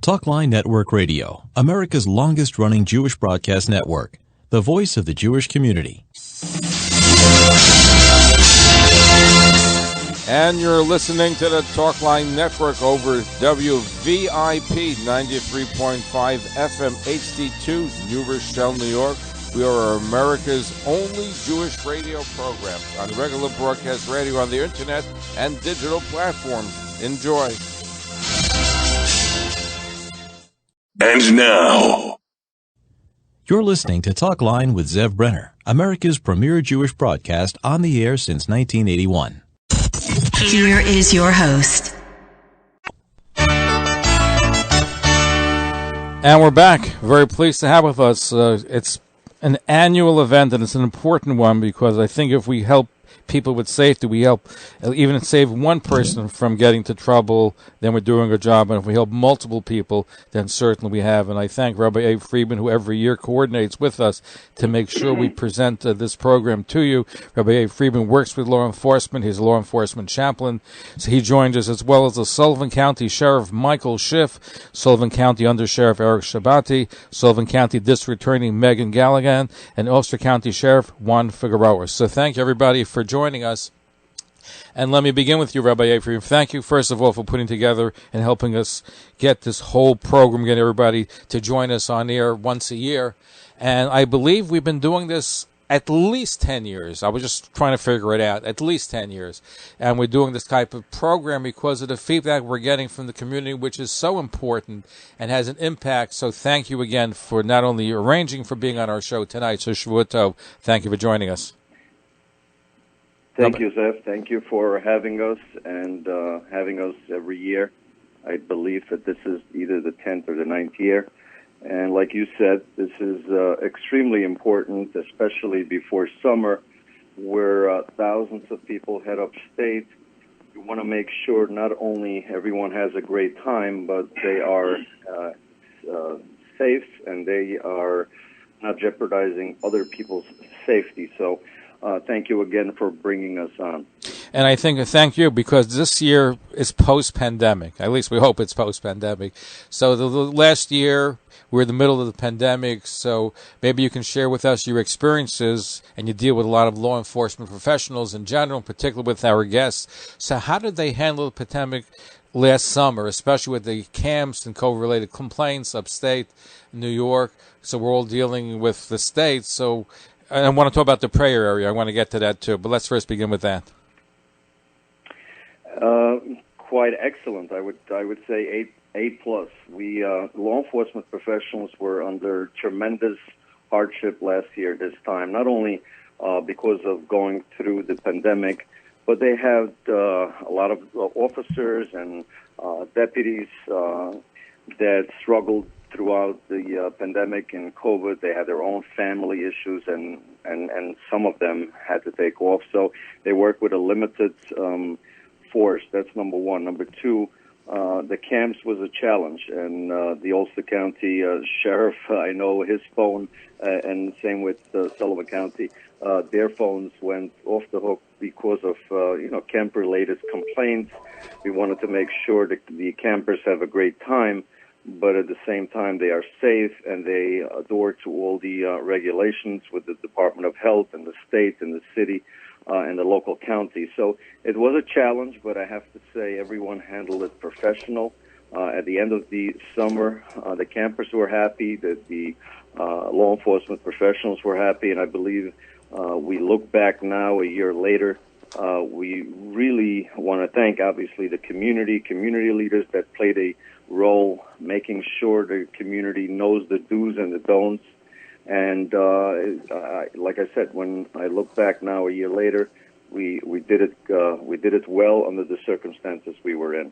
Talkline Network Radio, America's longest-running Jewish broadcast network, the voice of the Jewish community. And you're listening to the Talkline Network over WVIP 93.5 FM HD2, New Rochelle, New York. We are America's only Jewish radio program on regular broadcast radio, on the internet, and digital platforms. Enjoy. And now, you're listening to Talkline with Zev Brenner, America's premier Jewish broadcast on the air since 1981. Here is your host. And we're back. Very pleased to have with us. It's an annual event, and it's an important one because I think if we help people with safety, we help even save one person from getting to trouble, then we're doing a job. And if we help multiple people, then certainly we have. And I thank Rabbi Friedman, who every year coordinates with us to make sure we present this program to you. Rabbi Friedman works with law enforcement. He's a law enforcement chaplain. So he joins us, as well as the Sullivan County Sheriff Michael Schiff, Sullivan County Under Sheriff Eric Shabati, Sullivan County District Attorney Megan Galligan, and Ulster County Sheriff Juan Figueroa. So thank you, everybody, for joining us. And let me begin with you, Rabbi Friedman. Thank you, first of all, for putting together and helping us get this whole program, get everybody to join us on air once a year. And I believe we've been doing this at least 10 years. I was just trying to figure it out. At least 10 years. And we're doing this type of program because of the feedback we're getting from the community, which is so important and has an impact. So thank you again for not only arranging for being on our show tonight, so Shavua Tov, thank you for joining us. Thank you, Zev. Thank you for having us and having us every year. I believe that this is either the 10th or the 9th year. And like you said, this is extremely important, especially before summer, where thousands of people head upstate. You want to make sure not only everyone has a great time, but they are safe and they are not jeopardizing other people's safety. So thank you again for bringing us on. And I think thank you, because this year is post-pandemic. At least we hope it's post-pandemic. So the last year, we're in the middle of the pandemic, so maybe you can share with us your experiences, and you deal with a lot of law enforcement professionals in general, particularly with our guests. So how did they handle the pandemic last summer, especially with the camps and COVID-related complaints upstate New York? So we're all dealing with the states, so I want to talk about the prayer area. I want to get to that too, but let's first begin with that. Quite excellent. I would say A plus. We law enforcement professionals were under tremendous hardship last year this time. Not only because of going through the pandemic, but they had a lot of officers and deputies that struggled throughout the pandemic and COVID. They had their own family issues, and some of them had to take off. So they work with a limited force. That's number one. Number two, the camps was a challenge, and the Ulster County Sheriff, I know his phone, and same with Sullivan County, their phones went off the hook because of camp-related complaints. We wanted to make sure that the campers have a great time, but at the same time they are safe and they adhere to all the regulations with the Department of Health and the state and the city and the local county. So it was a challenge, but I have to say everyone handled it professional. At the end of the summer, the campers were happy, that the law enforcement professionals were happy, and I believe we look back now a year later, we really want to thank, obviously, the community leaders that played a role making sure the community knows the do's and the don'ts. And like I said, when I look back now a year later, we did it well under the circumstances we were in.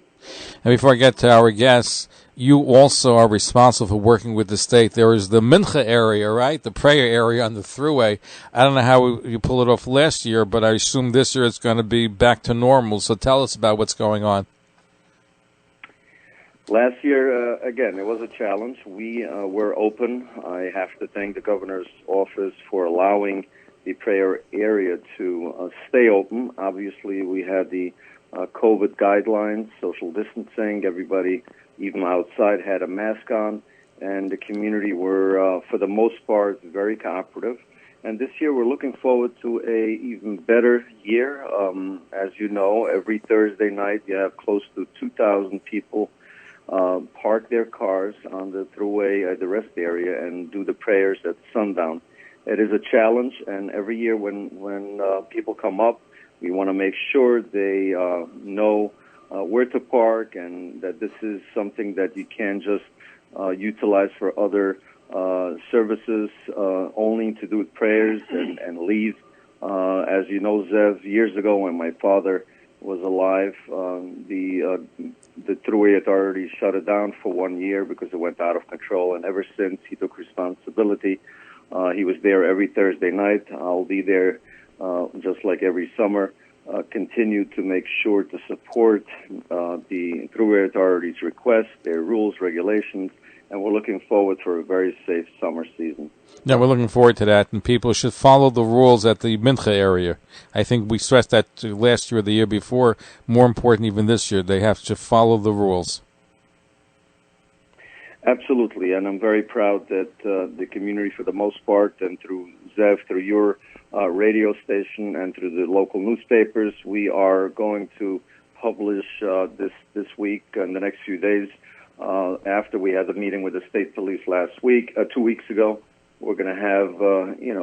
And before I get to our guests, you also are responsible for working with the state. There is the Mincha area, right? The prayer area on the thruway. I don't know how you pulled it off last year, but I assume this year it's going to be back to normal. So tell us about what's going on. Last year, again, it was a challenge. We were open. I have to thank the governor's office for allowing the prayer area to stay open. Obviously, we had the COVID guidelines, social distancing. Everybody even outside, had a mask on, and the community were, for the most part, very cooperative. And this year, we're looking forward to a even better year. As you know, every Thursday night, you have close to 2,000 people park their cars on the thruway at the rest area and do the prayers at sundown. It is a challenge, and every year when people come up, we want to make sure they know where to park, and that this is something that you can't just utilize for other services, only to do prayers and leave. As you know, Zev, years ago when my father was alive, the thruway authorities shut it down for 1 year because it went out of control, and ever since he took responsibility. He was there every Thursday night. I'll be there just like every summer. Continue to make sure to support the thruway authorities' requests, their rules, regulations, and we're looking forward for a very safe summer season. Yeah, we're looking forward to that, and people should follow the rules at the Mincha area. I think we stressed that last year or the year before. More important even this year, they have to follow the rules. Absolutely, and I'm very proud that the community, for the most part, and through Zev, through your radio station, and through the local newspapers, we are going to publish this week and the next few days. After we had the meeting with the state police last week, 2 weeks ago, we're going to have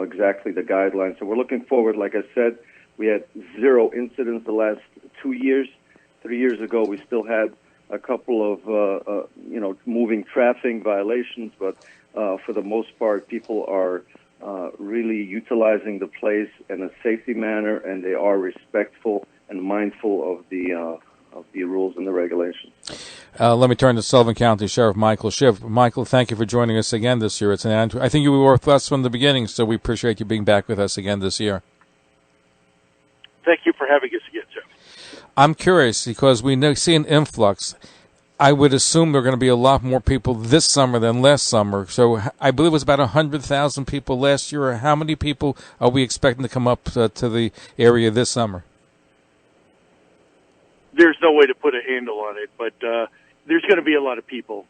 exactly the guidelines. So we're looking forward. Like I said, we had 0 incidents the last 2 years. 3 years ago, we still had a couple of moving traffic violations, but for the most part, people are really utilizing the place in a safety manner, and they are respectful and mindful of the rules and the regulations. Let me turn to Sullivan County Sheriff Michael Schiff. Michael, thank you for joining us again this year. I think you were with us from the beginning, so we appreciate you being back with us again this year. Thank you for having us again, Jeff. I'm curious because we see an influx. I would assume there are going to be a lot more people this summer than last summer. So I believe it was about 100,000 people last year. How many people are we expecting to come up to the area this summer? There's no way to put a handle on it, but there's going to be a lot of people.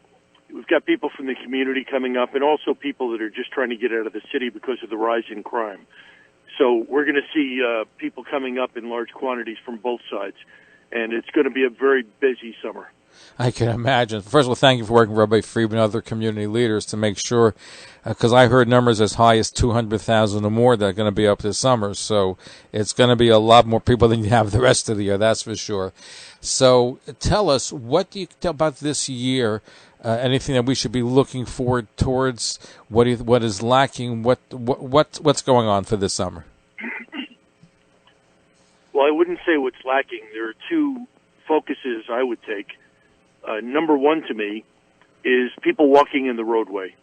We've got people from the community coming up, and also people that are just trying to get out of the city because of the rise in crime. So we're going to see people coming up in large quantities from both sides, and it's going to be a very busy summer. I can imagine. First of all, thank you for working with Rabbi Friedman and other community leaders to make sure, because I heard numbers as high as 200,000 or more that are going to be up this summer. So it's going to be a lot more people than you have the rest of the year, that's for sure. So tell us, what do you tell about this year? Anything that we should be looking forward towards? What is lacking? What's going on for this summer? Well, I wouldn't say what's lacking. There are two focuses I would take. Number one to me is people walking in the roadway.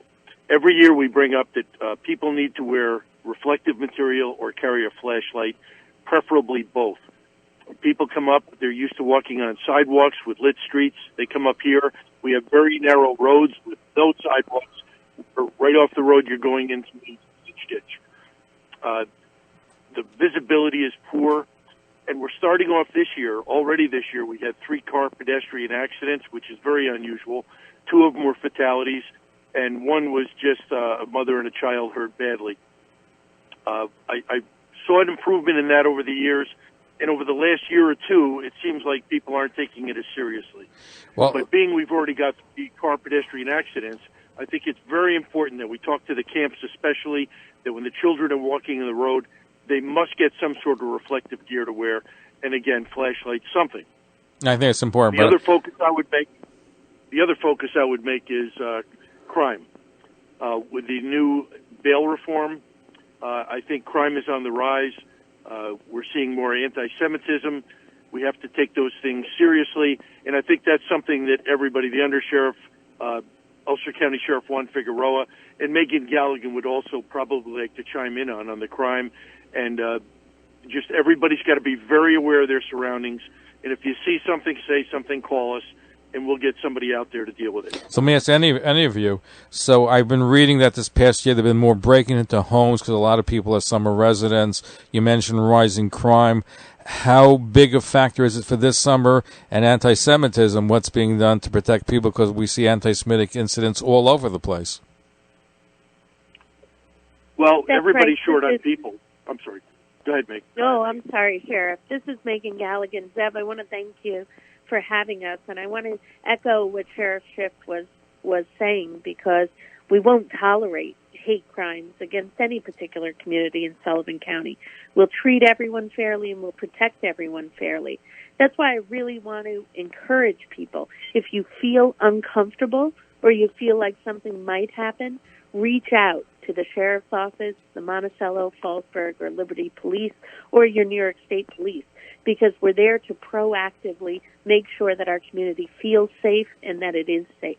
Every year we bring up that people need to wear reflective material or carry a flashlight, preferably both. When people come up, they're used to walking on sidewalks with lit streets. They come up here. We have very narrow roads with no sidewalks. Right off the road, you're going into a ditch. The visibility is poor. And we're starting off this year. Already this year, we had 3 car pedestrian accidents, which is very unusual. 2 of them were fatalities, and 1 was just a mother and a child hurt badly. I saw an improvement in that over the years, and over the last year or 2, it seems like people aren't taking it as seriously. But being we've already got 3 car pedestrian accidents, I think it's very important that we talk to the camps, especially that when the children are walking in the road, they must get some sort of reflective gear to wear, and again, flashlights, something. I think it's important. The other focus I would make is crime. With the new bail reform, I think crime is on the rise. We're seeing more anti-Semitism. We have to take those things seriously, and I think that's something that everybody, the undersheriff, Ulster County Sheriff Juan Figueroa, and Megan Galligan would also probably like to chime in on the crime. And just everybody's got to be very aware of their surroundings. And if you see something, say something, call us, and we'll get somebody out there to deal with it. So let me ask any of you. So I've been reading that this past year there have been more breaking into homes because a lot of people are summer residents. You mentioned rising crime. how big a factor is it for this summer, and anti-Semitism, what's being done to protect people, because we see anti-Semitic incidents all over the place? Well, That's everybody's right. short on people. I'm sorry. Go ahead, Meg. No, I'm sorry, Sheriff. This is Megan Galligan. Zev, I want to thank you for having us, and I want to echo what Sheriff Schiff was saying, because we won't tolerate hate crimes against any particular community in Sullivan County. We'll treat everyone fairly, and we'll protect everyone fairly. That's why I really want to encourage people. If you feel uncomfortable or you feel like something might happen, reach out to the Sheriff's Office, the Monticello, Fallsburg, or Liberty Police, or your New York State Police, because we're there to proactively make sure that our community feels safe and that it is safe.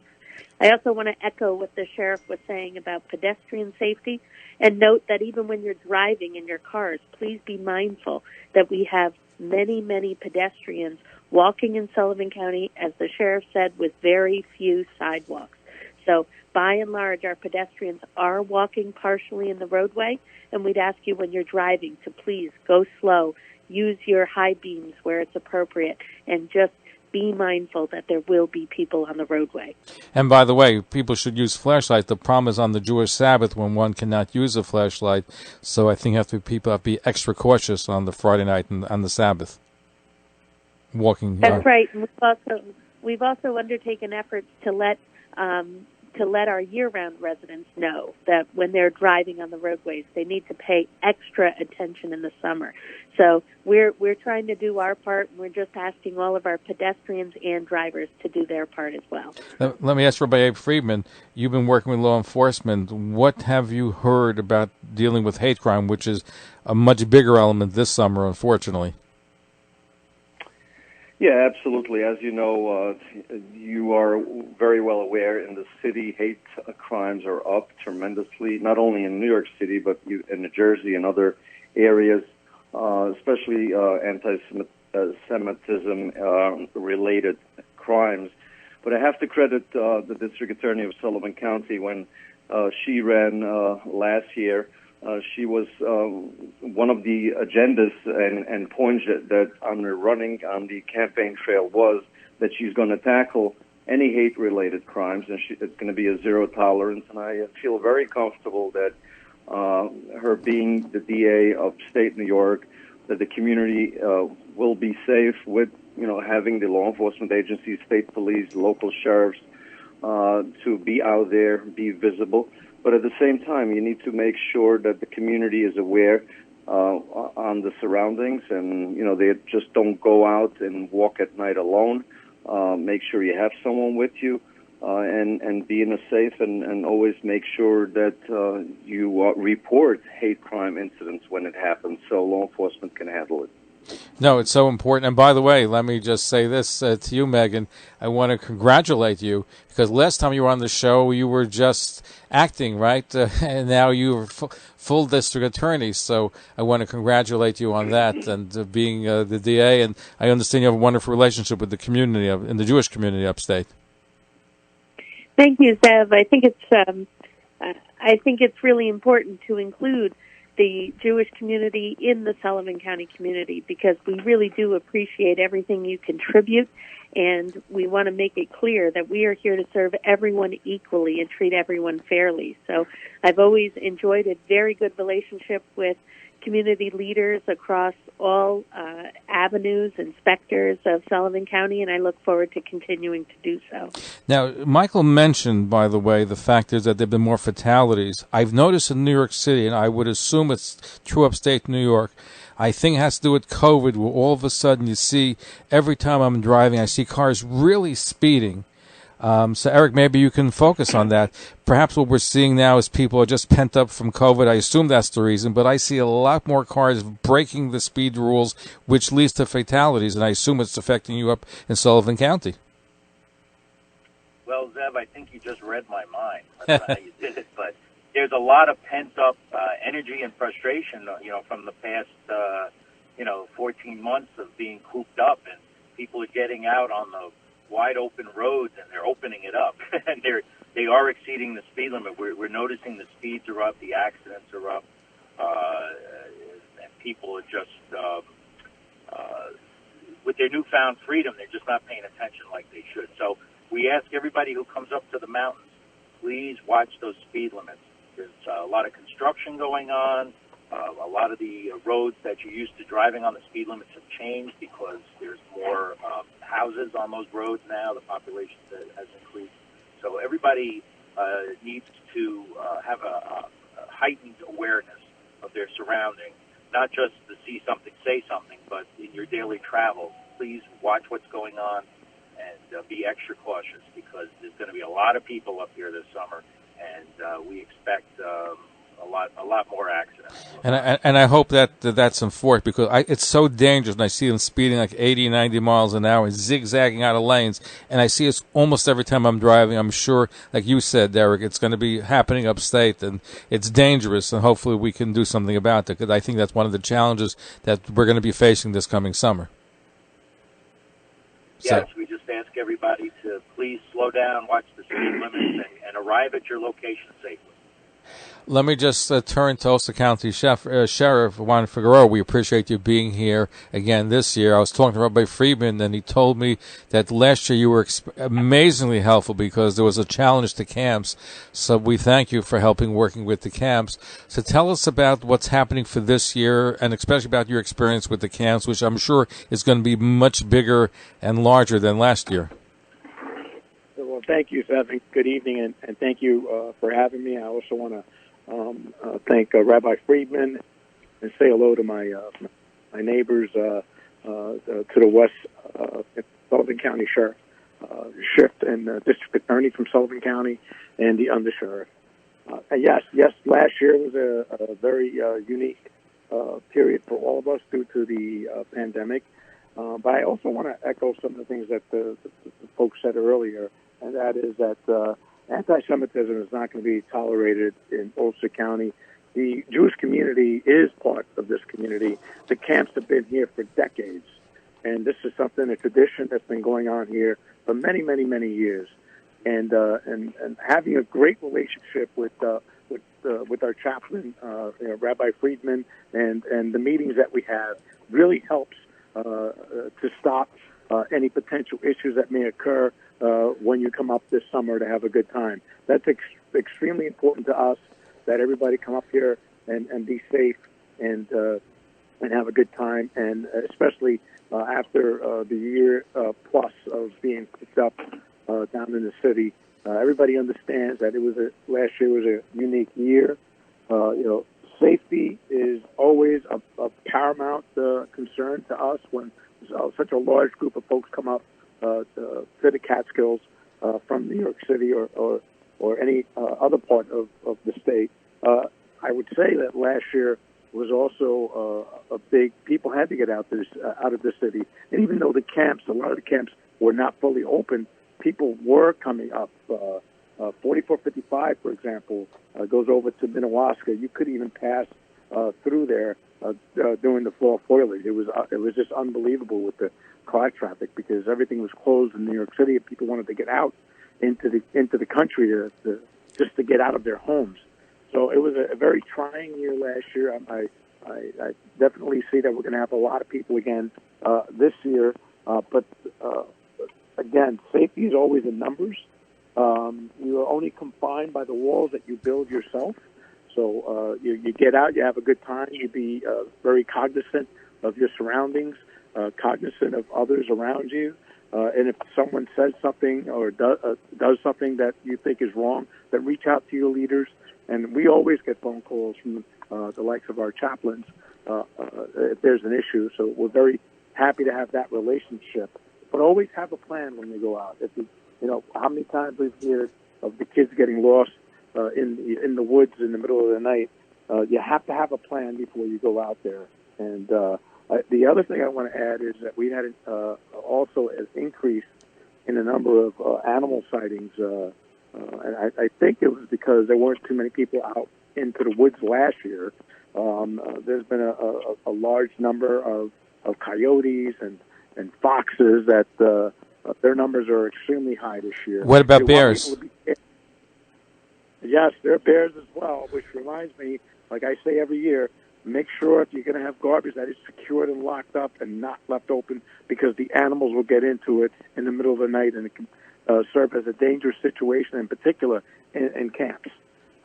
I also want to echo what the sheriff was saying about pedestrian safety, and note that even when you're driving in your cars, please be mindful that we have many, many pedestrians walking in Sullivan County, as the sheriff said, with very few sidewalks. So by and large, our pedestrians are walking partially in the roadway, and we'd ask you when you're driving to please go slow, use your high beams where it's appropriate, and just be mindful that there will be people on the roadway. And by the way, people should use flashlights. The problem is on the Jewish Sabbath when one cannot use a flashlight. So I think people have to be extra cautious on the Friday night and on the Sabbath. Walking. That's right. And we've also undertaken efforts to let our year-round residents know that when they're driving on the roadways, they need to pay extra attention in the summer. So we're trying to do our part, and we're just asking all of our pedestrians and drivers to do their part as well. Let me ask Rabbi Friedman, you've been working with law enforcement. What have you heard about dealing with hate crime, which is a much bigger element this summer, unfortunately? Yeah, absolutely. As you know, you are very well aware in the city, hate crimes are up tremendously, not only in New York City, but in New Jersey and other areas, especially anti-Semitism-related crimes. But I have to credit the District Attorney of Sullivan County when she ran last year. She was one of the agendas and points that on her running on the campaign trail was that she's going to tackle any hate-related crimes, and it's going to be a zero tolerance. And I feel very comfortable that her being the DA of state New York, that the community will be safe with, having the law enforcement agencies, state police, local sheriffs to be out there, be visible. But at the same time, you need to make sure that the community is aware on the surroundings, and they just don't go out and walk at night alone. Make sure you have someone with you, and be in a safe, and always make sure that you report hate crime incidents when it happens, so law enforcement can handle it. No, it's so important. And by the way, let me just say this to you, Megan. I want to congratulate you, because last time you were on the show, you were just acting, right? And now you're full district attorney. So I want to congratulate you on that and being the DA. And I understand you have a wonderful relationship with the community in the Jewish community upstate. Thank you, Zev. I think it's really important to include the Jewish community in the Sullivan County community, because we really do appreciate everything you contribute, and we want to make it clear that we are here to serve everyone equally and treat everyone fairly. So I've always enjoyed a very good relationship with community leaders across all avenues and sectors of Sullivan County, and I look forward to continuing to do so. Now, Michael mentioned, by the way, the fact is that there have been more fatalities. I've noticed in New York City, and I would assume it's true upstate New York, I think it has to do with COVID, where all of a sudden you see, every time I'm driving, I see cars really speeding. So, Eric, maybe you can focus on that. Perhaps what we're seeing now is people are just pent up from COVID. I assume that's the reason, but I see a lot more cars breaking the speed rules, which leads to fatalities, and I assume it's affecting you up in Sullivan County. Well, Zev, I think you just read my mind. I don't know how you did it, but there's a lot of pent-up energy and frustration, from the past, 14 months of being cooped up, and people are getting out on the wide open roads, and they're opening it up, and they are exceeding the speed limit. We're noticing the speeds are up, the accidents are up, and people are just with their newfound freedom, they're just not paying attention like they should. So we ask everybody who comes up to the mountains, please watch those speed limits. There's a lot of construction going on. A lot of the roads that you're used to driving on, the speed limits have changed because there's more houses on those roads now. The population has increased. So everybody needs to have a heightened awareness of their surroundings, not just to see something, say something, but in your daily travel, please watch what's going on and be extra cautious because there's going to be a lot of people up here this summer, and we expect a lot more accidents. And I hope that's enforced because it's so dangerous. And I see them speeding like 80, 90 miles an hour, zigzagging out of lanes. And I see it almost every time I'm driving. I'm sure, like you said, Derek, it's going to be happening upstate, and it's dangerous. And hopefully we can do something about it because I think that's one of the challenges that we're going to be facing this coming summer. Yes, we just ask everybody to please slow down, watch the speed limits, and arrive at your location safely. Let me just turn to Ulster County Sheriff Juan Figueroa. We appreciate you being here again this year. I was talking to Rabbi Friedman, and he told me that last year you were amazingly helpful because there was a challenge to camps. So we thank you for working with the camps. So tell us about what's happening for this year, and especially about your experience with the camps, which I'm sure is going to be much bigger and larger than last year. Well, thank you, Zev, and good evening, and thank you for having me. I also want to thank Rabbi Friedman and say hello to my neighbors to the west, Sullivan County Sheriff and District Attorney from Sullivan County and the Undersheriff. Yes, last year was a very unique period for all of us due to the pandemic. But I also want to echo some of the things that the folks said earlier, and that is that anti-Semitism is not going to be tolerated in Ulster County. The Jewish community is part of this community. The camps have been here for decades, and this is a tradition that's been going on here for many, many, many years. And having a great relationship with our chaplain, Rabbi Friedman, and the meetings that we have really helps to stop any potential issues that may occur when you come up this summer to have a good time. That's extremely important to us, that everybody come up here and be safe and have a good time, and especially after the year plus of being picked up down in the city. Everybody understands that last year was a unique year. Safety is always a paramount concern to us when such a large group of folks come up to the Catskills from New York City or any other part of the state. I would say that last year was also a big. People had to get out of the city, and even though a lot of the camps were not fully open, people were coming up. 4455, for example, goes over to Minnewaska. You could even pass through there during the fall foliage. It was just unbelievable with the car traffic because everything was closed in New York City, and people wanted to get out into the country just to get out of their homes. So it was a very trying year last year. I definitely see that we're going to have a lot of people again this year. But again, safety is always in numbers. You are only confined by the walls that you build yourself. So you get out, you have a good time, you be very cognizant of your surroundings, cognizant of others around you. And if someone says something or does something that you think is wrong, then reach out to your leaders. And we always get phone calls from the likes of our chaplains if there's an issue. So we're very happy to have that relationship. But always have a plan when you go out. How many times we've heard of the kids getting lost in the woods in the middle of the night. You have to have a plan before you go out there. And the other thing I want to add is that we had also an increase in the number of animal sightings. And I think it was because there weren't too many people out into the woods last year. There's been a large number of coyotes and foxes that their numbers are extremely high this year. What about bears? Yes, there are bears as well, which reminds me, like I say every year, make sure if you're going to have garbage that it's secured and locked up and not left open, because the animals will get into it in the middle of the night, and it can serve as a dangerous situation, in particular in camps.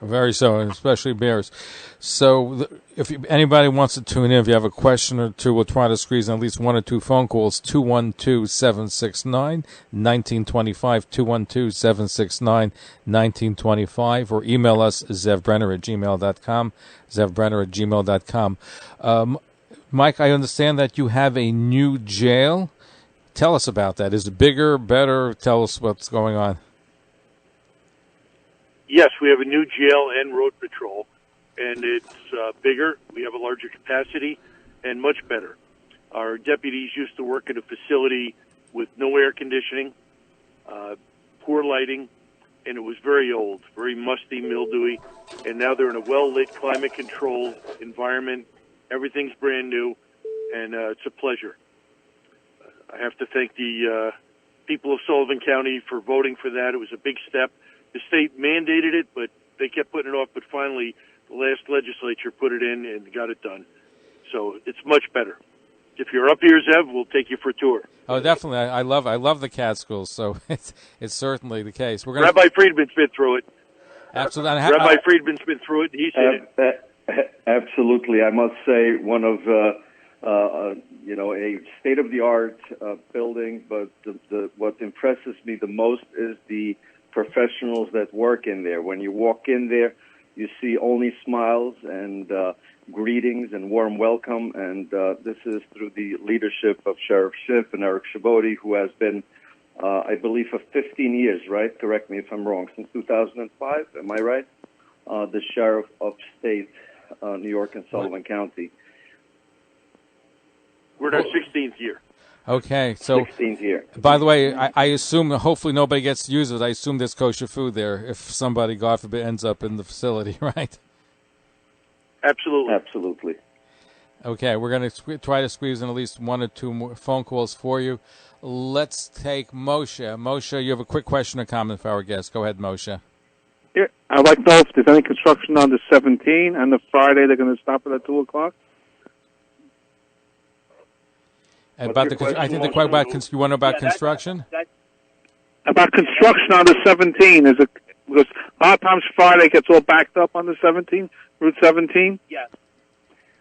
Very so, and especially bears. So if anybody wants to tune in, if you have a question or two, we'll try to squeeze in at least one or two phone calls, 212-769-1925, 212-769-1925, or email us, zevbrenner@gmail.com, zevbrenner@gmail.com. Mike, I understand that you have a new jail. Tell us about that. Is it bigger, better? Tell us what's going on. Yes, we have a new jail and road patrol, and it's bigger. We have a larger capacity and much better. Our deputies used to work at a facility with no air conditioning, poor lighting, and it was very old, very musty, mildewy, and now they're in a well-lit, climate-controlled environment. Everything's brand new, and it's a pleasure. I have to thank the people of Sullivan County for voting for that. It was a big step. The state mandated it, but they kept putting it off. But finally, the last legislature put it in and got it done. So it's much better. If you're up here, Zev, we'll take you for a tour. Oh, definitely. I love the Catskills, so it's certainly the case. We're Rabbi Friedman's been through it. Absolutely. Rabbi Friedman's been through it. He's in it. Absolutely. I must say one of a state-of-the-art building, but what impresses me the most is the professionals that work in there. When you walk in there, you see only smiles and greetings and warm welcome, and this is through the leadership of Sheriff Schiff and Eric Shaboti, who has been, I believe, for 15 years, right? Correct me if I'm wrong, since 2005, am I right? The Sheriff of State, New York and Sullivan County. We're in our 16th year. Okay, so 16th year. By the way, I assume hopefully nobody gets to use it. I assume there's kosher food there if somebody, God forbid, ends up in the facility, right? Absolutely. Absolutely. Okay, we're going to try to squeeze in at least one or two more phone calls for you. Let's take Moshe. Moshe, you have a quick question or comment for our guest. Go ahead, Moshe. Yeah, I'd like to know if there's any construction on the 17th and the Friday they're going to stop it at 2 o'clock. About the you want to know about construction? About construction on the 17th, is it because a lot of times Friday gets all backed up on the 17th, Route 17? Yes.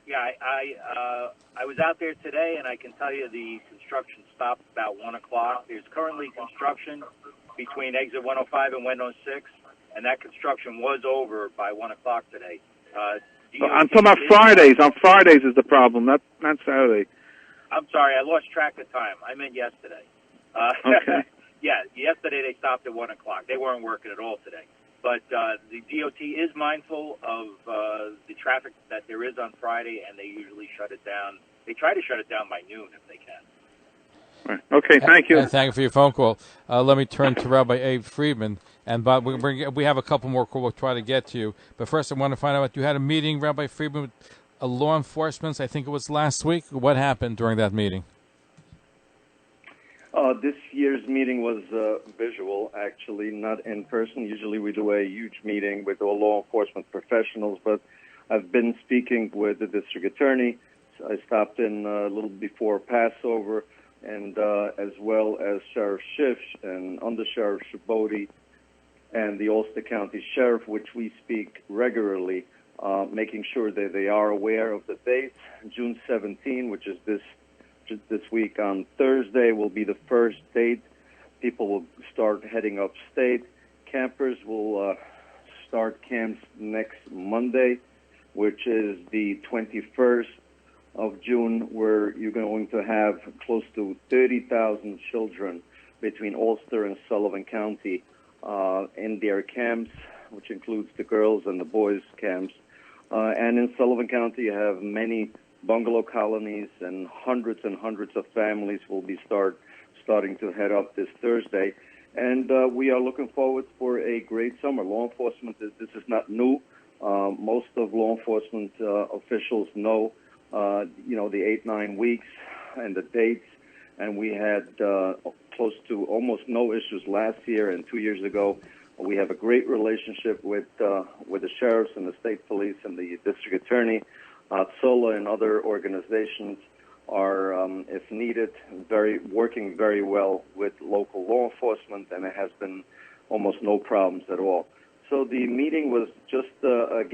Yeah, I was out there today, and I can tell you the construction stopped about 1 o'clock. There's currently construction between exit 105 and 106, and that construction was over by 1 o'clock today. I'm talking about Fridays. On Fridays is the problem, not Saturday. I'm sorry, I lost track of time. I meant yesterday. Okay. Yeah, yesterday they stopped at 1 o'clock. They weren't working at all today. But the DOT is mindful of the traffic that there is on Friday, and they usually shut it down. They try to shut it down by noon if they can. Right. Okay, thank you. Thank you for your phone call. Let me turn to Rabbi Abe Friedman. And Bob, we have a couple more calls we'll try to get to you. But first I want to find out, you had a meeting, Rabbi Friedman, with law enforcement, I think it was last week. What happened during that meeting? This year's meeting was visual, actually, not in person. Usually we do a huge meeting with all law enforcement professionals, but I've been speaking with the district attorney. So I stopped in a little before Passover, and as well as Sheriff Schiff and Under Sheriff Shaboti and the Ulster County Sheriff, which we speak regularly, making sure that they are aware of the date. June 17, which is this week on Thursday, will be the first date. People will start heading upstate. Campers will start camps next Monday, which is the 21st of June, where you're going to have close to 30,000 children between Ulster and Sullivan County in their camps, which includes the girls and the boys' camps. And in Sullivan County, you have many bungalow colonies, and hundreds of families will be starting to head up this Thursday. And we are looking forward for a great summer. Law enforcement, this is not new. Most of law enforcement officials know, the 8-9 weeks and the dates. And we had close to almost no issues last year and 2 years ago. We have a great relationship with the sheriffs and the state police and the district attorney. Hatzola and other organizations are, if needed, working very well with local law enforcement, and it has been almost no problems at all. So the meeting was just a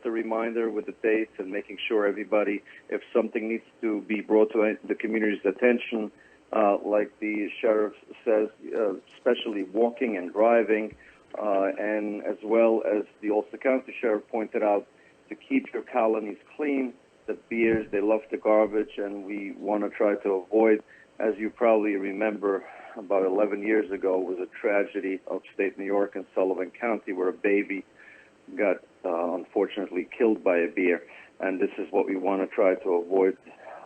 reminder with the dates and making sure everybody, if something needs to be brought to the community's attention, like the sheriff says, especially walking and driving, and as well as the Ulster County Sheriff pointed out, to keep your colonies clean. The beers, they love the garbage, and we want to try to avoid, as you probably remember, about 11 years ago was a tragedy upstate New York in Sullivan County where a baby got unfortunately killed by a beer. And this is what we want to try to avoid.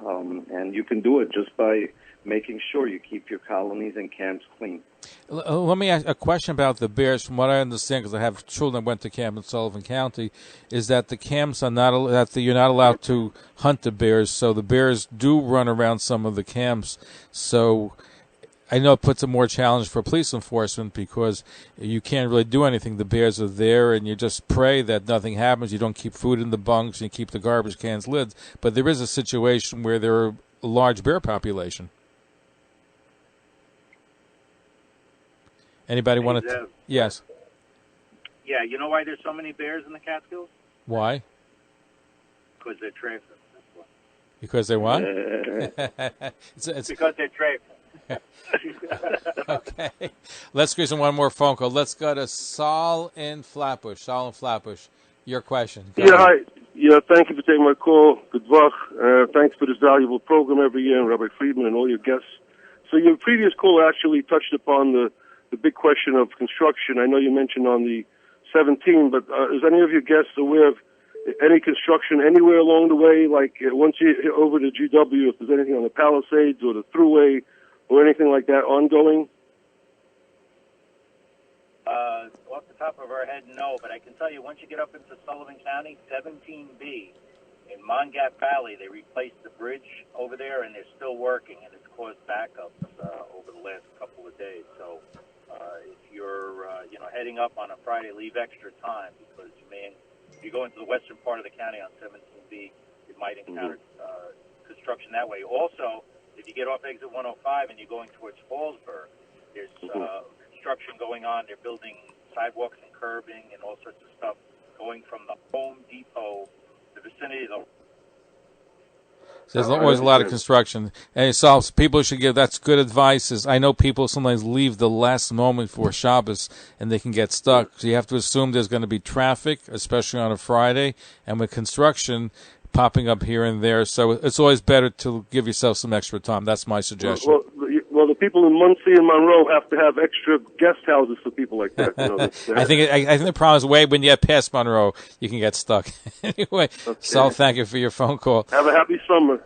And you can do it just by making sure you keep your colonies and camps clean. Let me ask a question about the bears. From what I understand, because I have children that went to camp in Sullivan County, is that the camps are not you're not allowed to hunt the bears. So the bears do run around some of the camps. So I know it puts a more challenge for police enforcement because you can't really do anything. The bears are there, and you just pray that nothing happens. You don't keep food in the bunks, and you keep the garbage cans lids. But there is a situation where there are a large bear population. Anybody want to? Yes. Yeah, you know why there's so many bears in the Catskills? Why? Because they're traffic. Because they what? It's because they're traffic. Okay. Let's squeeze in one more phone call. Let's go to Saul in Flatbush. Saul in Flatbush. Your question. Go ahead. Hi. Yeah, thank you for taking my call. Good luck. Thanks for this valuable program every year, and Rabbi Friedman and all your guests. So your previous caller actually touched upon the big question of construction. I know you mentioned on the 17, but is any of your guests aware of any construction anywhere along the way, like once you hit over to GW, if there's anything on the Palisades or the Thruway or anything like that ongoing? Off the top of our head, no, but I can tell you once you get up into Sullivan County, 17B, in Mongap Valley, they replaced the bridge over there, and they're still working, and it's caused backups over the last couple of days. So if you're heading up on a Friday, leave extra time because if you go into the western part of the county on 17B, you might encounter construction that way. Also, if you get off exit 105 and you're going towards Fallsburg, there's construction going on. They're building sidewalks and curbing and all sorts of stuff going from the Home Depot, the vicinity of the... There's always a lot of construction. And so people should give, that's good advice. Is I know people sometimes leave the last moment for Shabbos and they can get stuck. So you have to assume there's going to be traffic, especially on a Friday, and with construction popping up here and there. So it's always better to give yourself some extra time. That's my suggestion. Well, the people in Muncie and Monroe have to have extra guest houses for people like that. I think the problem is when you get past Monroe, you can get stuck. Anyway, okay. So thank you for your phone call. Have a happy summer.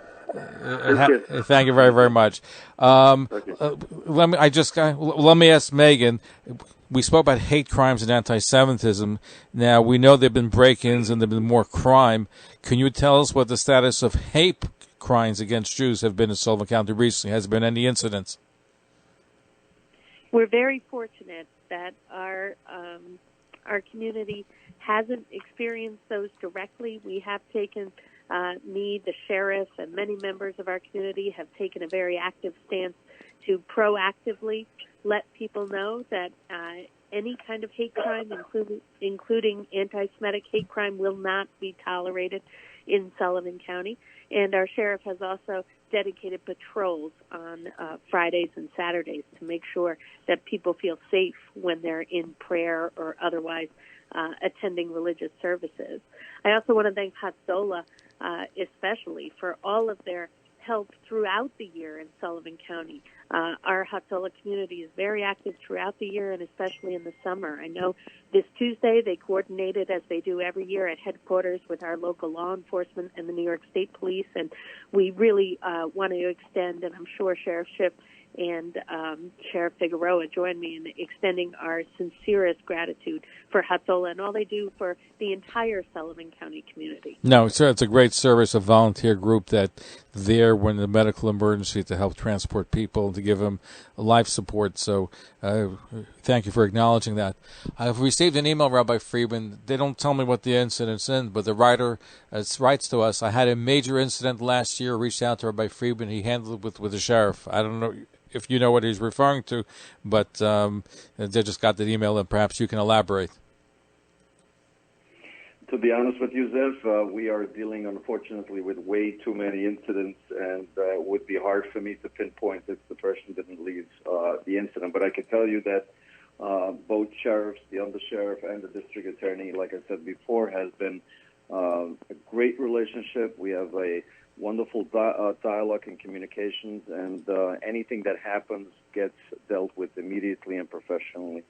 Thank you very, very much. Let me ask Megan. We spoke about hate crimes and anti-Semitism. Now, we know there have been break-ins and there have been more crime. Can you tell us what the status of hate crimes against Jews have been in Sullivan County recently? Has there been any incidents? We're very fortunate that our community hasn't experienced those directly. We have taken, the sheriff, and many members of our community have taken a very active stance to proactively let people know that any kind of hate crime, including anti-Semitic hate crime, will not be tolerated in Sullivan County. And our sheriff has also dedicated patrols on Fridays and Saturdays to make sure that people feel safe when they're in prayer or otherwise attending religious services. I also want to thank Hatzola especially for all of their help throughout the year in Sullivan County. Our Hatzola community is very active throughout the year and especially in the summer. I know this Tuesday they coordinated, as they do every year, at headquarters with our local law enforcement and the New York State Police, and we really want to extend, and I'm sure Sheriff Schiff and Sheriff Figueroa join me in extending our sincerest gratitude for Hatzola and all they do for the entire Sullivan County community. No, it's a great service, a volunteer group that there when the medical emergency to help transport people, to give them life support. So Thank you for acknowledging that. I've received an email, Rabbi Friedman. They don't tell me what the incident's in, but the writer writes to us, I had a major incident last year, reached out to Rabbi Friedman. He handled it with the sheriff. I don't know if you know what he's referring to, but they just got the email, and perhaps you can elaborate. To be honest with you, Zev, we are dealing, unfortunately, with way too many incidents, and it would be hard for me to pinpoint if the person didn't leave the incident. But I can tell you that both sheriffs, the undersheriff and the district attorney, like I said before, has been a great relationship. We have a wonderful dialogue and communications, and anything that happens gets dealt with immediately and professionally.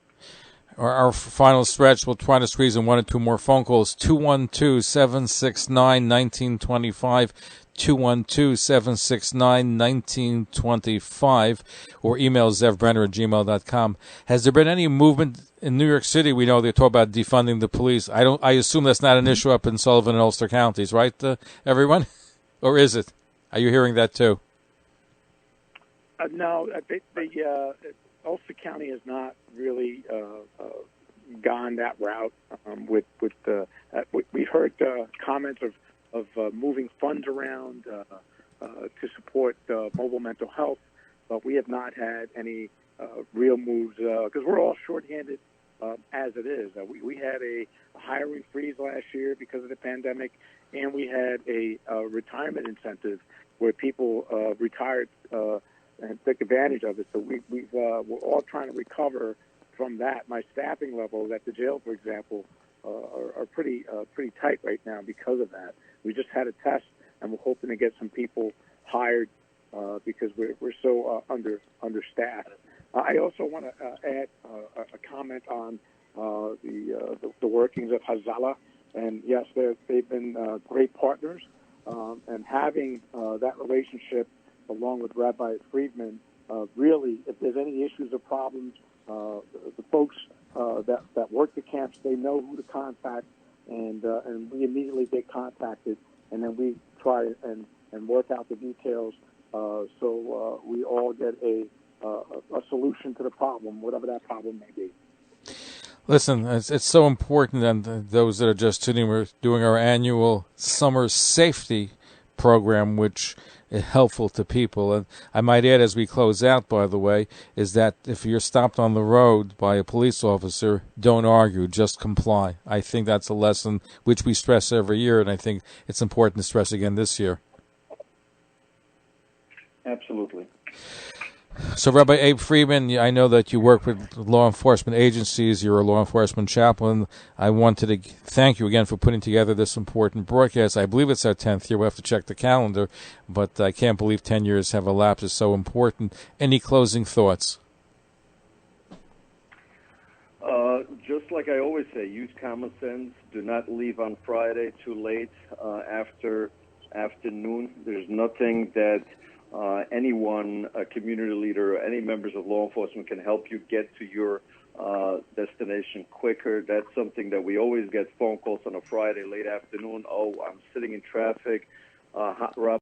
Our final stretch, we'll try to squeeze in one or two more phone calls. 212-769-1925, 212-769-1925, or email zevbrenner@gmail.com. Has there been any movement in New York City? We know they talk about defunding the police. I assume that's not an issue up in Sullivan and Ulster counties, right, everyone? Or is it? Are you hearing that too? No, Ulster County has not really gone that route. We've heard comments of moving funds around to support mobile mental health, but we have not had any real moves because we're all shorthanded as it is. We had a hiring freeze last year because of the pandemic, and we had a retirement incentive where people retired and took advantage of it. So we're all trying to recover from that. My staffing levels at the jail, for example, are pretty tight right now because of that. We just had a test, and we're hoping to get some people hired because we're so understaffed. I also want to add a comment on the workings of Hazala, and yes, they've been great partners, and having that relationship along with Rabbi Friedman, really, if there's any issues or problems, the folks that work the camps, they know who to contact, and we immediately get contacted, and then we try and work out the details so we all get a solution to the problem, whatever that problem may be. Listen, it's so important, and those that are just tuning, we're doing our annual summer safety program, which is helpful to people. And I might add, as we close out, by the way, is that if you're stopped on the road by a police officer, don't argue, just comply. I think that's a lesson which we stress every year, and I think it's important to stress again this year. Absolutely. So, Rabbi Abe Friedman, I know that you work with law enforcement agencies. You're a law enforcement chaplain. I wanted to thank you again for putting together this important broadcast. I believe it's our 10th year. We'll have to check the calendar, but I can't believe 10 years have elapsed. It's so important. Any closing thoughts? Just like I always say, use common sense. Do not leave on Friday too late after noon. There's nothing that anyone, a community leader, or any members of law enforcement can help you get to your destination quicker. That's something that we always get phone calls on a Friday late afternoon. Oh, I'm sitting in traffic. Rob